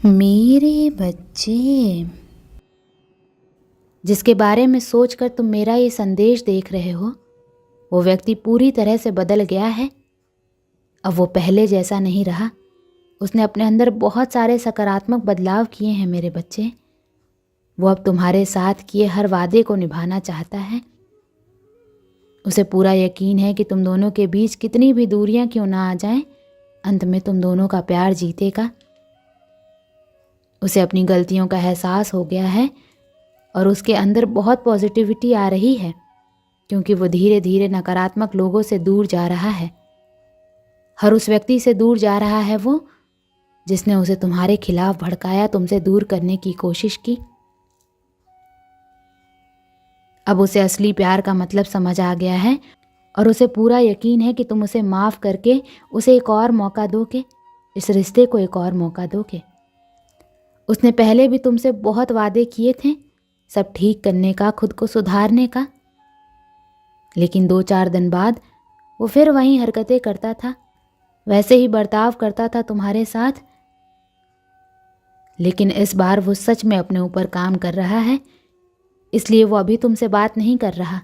मेरे बच्चे, जिसके बारे में सोचकर तुम मेरा ये संदेश देख रहे हो, वो व्यक्ति पूरी तरह से बदल गया है। अब वो पहले जैसा नहीं रहा। उसने अपने अंदर बहुत सारे सकारात्मक बदलाव किए हैं मेरे बच्चे। वो अब तुम्हारे साथ किए हर वादे को निभाना चाहता है। उसे पूरा यकीन है कि तुम दोनों के बीच कितनी भी दूरियां क्यों ना आ जाएं, अंत में तुम दोनों का प्यार जीतेगा। उसे अपनी गलतियों का एहसास हो गया है और उसके अंदर बहुत पॉजिटिविटी आ रही है, क्योंकि वो धीरे धीरे नकारात्मक लोगों से दूर जा रहा है। हर उस व्यक्ति से दूर जा रहा है वो जिसने उसे तुम्हारे खिलाफ भड़काया, तुमसे दूर करने की कोशिश की। अब उसे असली प्यार का मतलब समझ आ गया है और उसे पूरा यकीन है कि तुम उसे माफ़ करके उसे एक और मौका दोगे, इस रिश्ते को एक और मौका दोगे। उसने पहले भी तुमसे बहुत वादे किए थे, सब ठीक करने का, खुद को सुधारने का, लेकिन 2-4 दिन बाद वो फिर वही हरकतें करता था, वैसे ही बर्ताव करता था तुम्हारे साथ। लेकिन इस बार वो सच में अपने ऊपर काम कर रहा है, इसलिए वो अभी तुमसे बात नहीं कर रहा,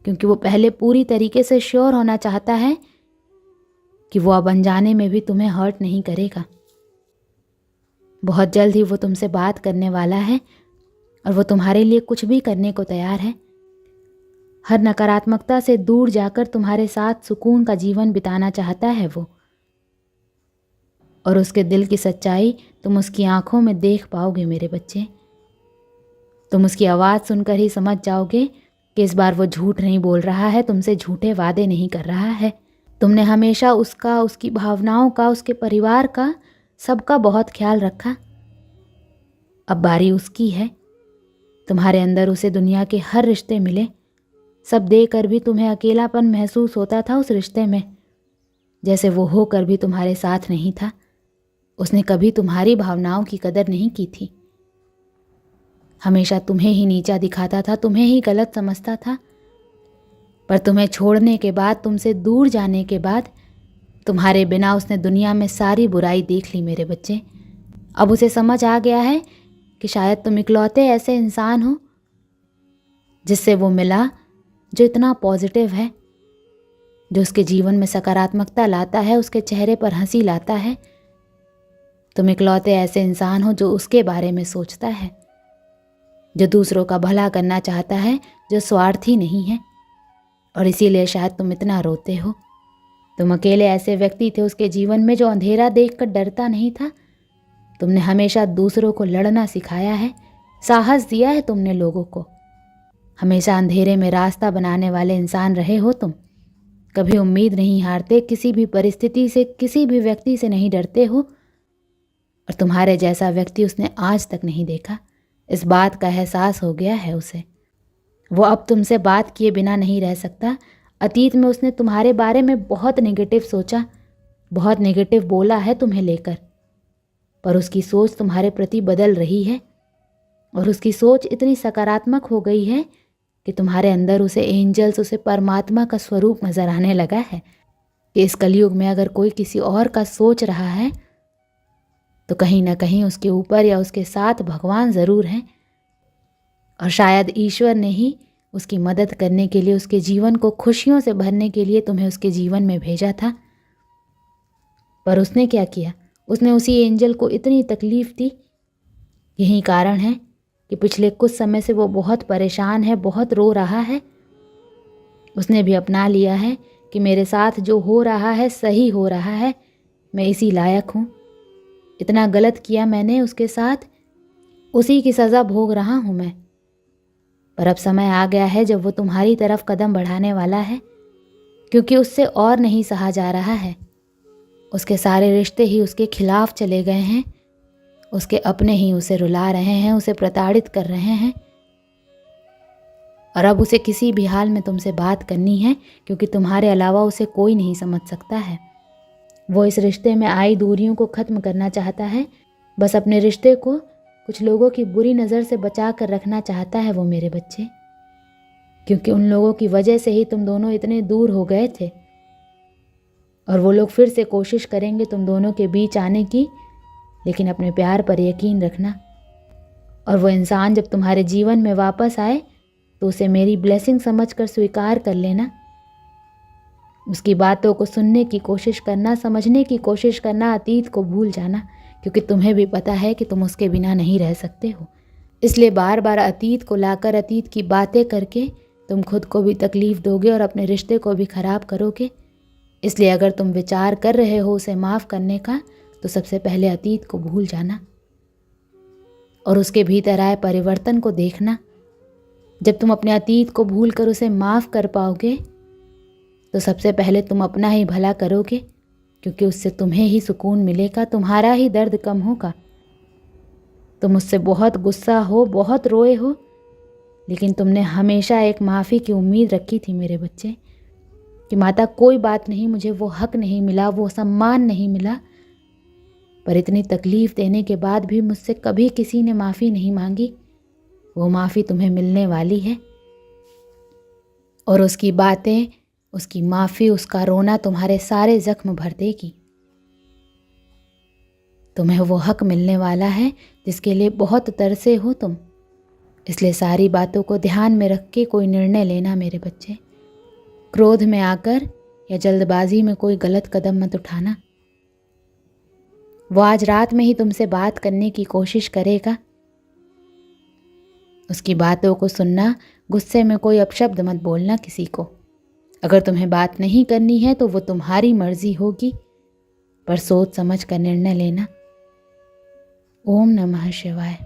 क्योंकि वो पहले पूरी तरीके से श्योर होना चाहता है कि वो अब अनजाने में भी तुम्हें हर्ट नहीं करेगा। बहुत जल्द ही वो तुमसे बात करने वाला है और वो तुम्हारे लिए कुछ भी करने को तैयार है। हर नकारात्मकता से दूर जाकर तुम्हारे साथ सुकून का जीवन बिताना चाहता है वो। और उसके दिल की सच्चाई तुम उसकी आंखों में देख पाओगे मेरे बच्चे। तुम उसकी आवाज़ सुनकर ही समझ जाओगे कि इस बार वो झूठ नहीं बोल रहा है, तुमसे झूठे वादे नहीं कर रहा है। तुमने हमेशा उसका, उसकी भावनाओं का, उसके परिवार का, सबका बहुत ख्याल रखा। अब बारी उसकी है। तुम्हारे अंदर उसे दुनिया के हर रिश्ते मिले, सब देकर भी तुम्हें अकेलापन महसूस होता था उस रिश्ते में, जैसे वो होकर भी तुम्हारे साथ नहीं था। उसने कभी तुम्हारी भावनाओं की कदर नहीं की थी, हमेशा तुम्हें ही नीचा दिखाता था, तुम्हें ही गलत समझता था। पर तुम्हें छोड़ने के बाद, तुमसे दूर जाने के बाद, तुम्हारे बिना उसने दुनिया में सारी बुराई देख ली मेरे बच्चे। अब उसे समझ आ गया है कि शायद तुम इकलौते ऐसे इंसान हो जिससे वो मिला जो इतना पॉजिटिव है, जो उसके जीवन में सकारात्मकता लाता है, उसके चेहरे पर हंसी लाता है। तुम इकलौते ऐसे इंसान हो जो उसके बारे में सोचता है, जो दूसरों का भला करना चाहता है, जो स्वार्थी नहीं है। और इसीलिए शायद तुम इतना रोते हो। तुम अकेले ऐसे व्यक्ति थे उसके जीवन में जो अंधेरा देखकर डरता नहीं था। तुमने हमेशा दूसरों को लड़ना सिखाया है, साहस दिया है तुमने लोगों को। हमेशा अंधेरे में रास्ता बनाने वाले इंसान रहे हो तुम। कभी उम्मीद नहीं हारते, किसी भी परिस्थिति से, किसी भी व्यक्ति से नहीं डरते हो। और तुम्हारे जैसा व्यक्ति उसने आज तक नहीं देखा, इस बात का एहसास हो गया है उसे। वो अब तुमसे बात किए बिना नहीं रह सकता। अतीत में उसने तुम्हारे बारे में बहुत नेगेटिव सोचा, बहुत नेगेटिव बोला है तुम्हें लेकर, पर उसकी सोच तुम्हारे प्रति बदल रही है और उसकी सोच इतनी सकारात्मक हो गई है कि तुम्हारे अंदर उसे एंजल्स, उसे परमात्मा का स्वरूप नजर आने लगा है कि इस कलयुग में अगर कोई किसी और का सोच रहा है तो कहीं ना कहीं उसके ऊपर या उसके साथ भगवान ज़रूर हैं। और शायद ईश्वर ने ही उसकी मदद करने के लिए, उसके जीवन को खुशियों से भरने के लिए तुम्हें उसके जीवन में भेजा था। पर उसने क्या किया? उसने उसी एंजल को इतनी तकलीफ़ दी। यही कारण है कि पिछले कुछ समय से वो बहुत परेशान है, बहुत रो रहा है। उसने भी अपना लिया है कि मेरे साथ जो हो रहा है सही हो रहा है, मैं इसी लायक हूँ। इतना गलत किया मैंने उसके साथ, उसी की सज़ा भोग रहा हूँ मैं। पर अब समय आ गया है जब वो तुम्हारी तरफ कदम बढ़ाने वाला है, क्योंकि उससे और नहीं सहा जा रहा है। उसके सारे रिश्ते ही उसके खिलाफ चले गए हैं, उसके अपने ही उसे रुला रहे हैं, उसे प्रताड़ित कर रहे हैं। और अब उसे किसी भी हाल में तुमसे बात करनी है, क्योंकि तुम्हारे अलावा उसे कोई नहीं समझ सकता है। वो इस रिश्ते में आई दूरियों को ख़त्म करना चाहता है, बस अपने रिश्ते को कुछ लोगों की बुरी नज़र से बचा कर रखना चाहता है वो मेरे बच्चे, क्योंकि उन लोगों की वजह से ही तुम दोनों इतने दूर हो गए थे। और वो लोग फिर से कोशिश करेंगे तुम दोनों के बीच आने की, लेकिन अपने प्यार पर यकीन रखना। और वो इंसान जब तुम्हारे जीवन में वापस आए तो उसे मेरी ब्लेसिंग समझकर स्वीकार कर लेना। उसकी बातों को सुनने की कोशिश करना, समझने की कोशिश करना, अतीत को भूल जाना, क्योंकि तुम्हें भी पता है कि तुम उसके बिना नहीं रह सकते हो। इसलिए बार बार अतीत को लाकर अतीत की बातें करके तुम खुद को भी तकलीफ़ दोगे और अपने रिश्ते को भी ख़राब करोगे। इसलिए अगर तुम विचार कर रहे हो उसे माफ़ करने का, तो सबसे पहले अतीत को भूल जाना और उसके भीतर आए परिवर्तन को देखना। जब तुम अपने अतीत को भूल कर उसे माफ़ कर पाओगे तो सबसे पहले तुम अपना ही भला करोगे, क्योंकि उससे तुम्हें ही सुकून मिलेगा, तुम्हारा ही दर्द कम होगा। तुम उससे बहुत गुस्सा हो, बहुत रोए हो, लेकिन तुमने हमेशा एक माफ़ी की उम्मीद रखी थी मेरे बच्चे, कि माता कोई बात नहीं, मुझे वो हक नहीं मिला, वो सम्मान नहीं मिला, पर इतनी तकलीफ़ देने के बाद भी मुझसे कभी किसी ने माफ़ी नहीं मांगी। वो माफ़ी तुम्हें मिलने वाली है और उसकी बातें, उसकी माफ़ी, उसका रोना तुम्हारे सारे ज़ख्म भर देगी। तुम्हें वो हक मिलने वाला है जिसके लिए बहुत तरसे हो तुम। इसलिए सारी बातों को ध्यान में रख के कोई निर्णय लेना मेरे बच्चे। क्रोध में आकर या जल्दबाजी में कोई गलत कदम मत उठाना। वो आज रात में ही तुमसे बात करने की कोशिश करेगा। उसकी बातों को सुनना, गुस्से में कोई अपशब्द मत बोलना किसी को। अगर तुम्हें बात नहीं करनी है तो वो तुम्हारी मर्जी होगी, पर सोच समझ कर निर्णय लेना। ओम नमः शिवाय।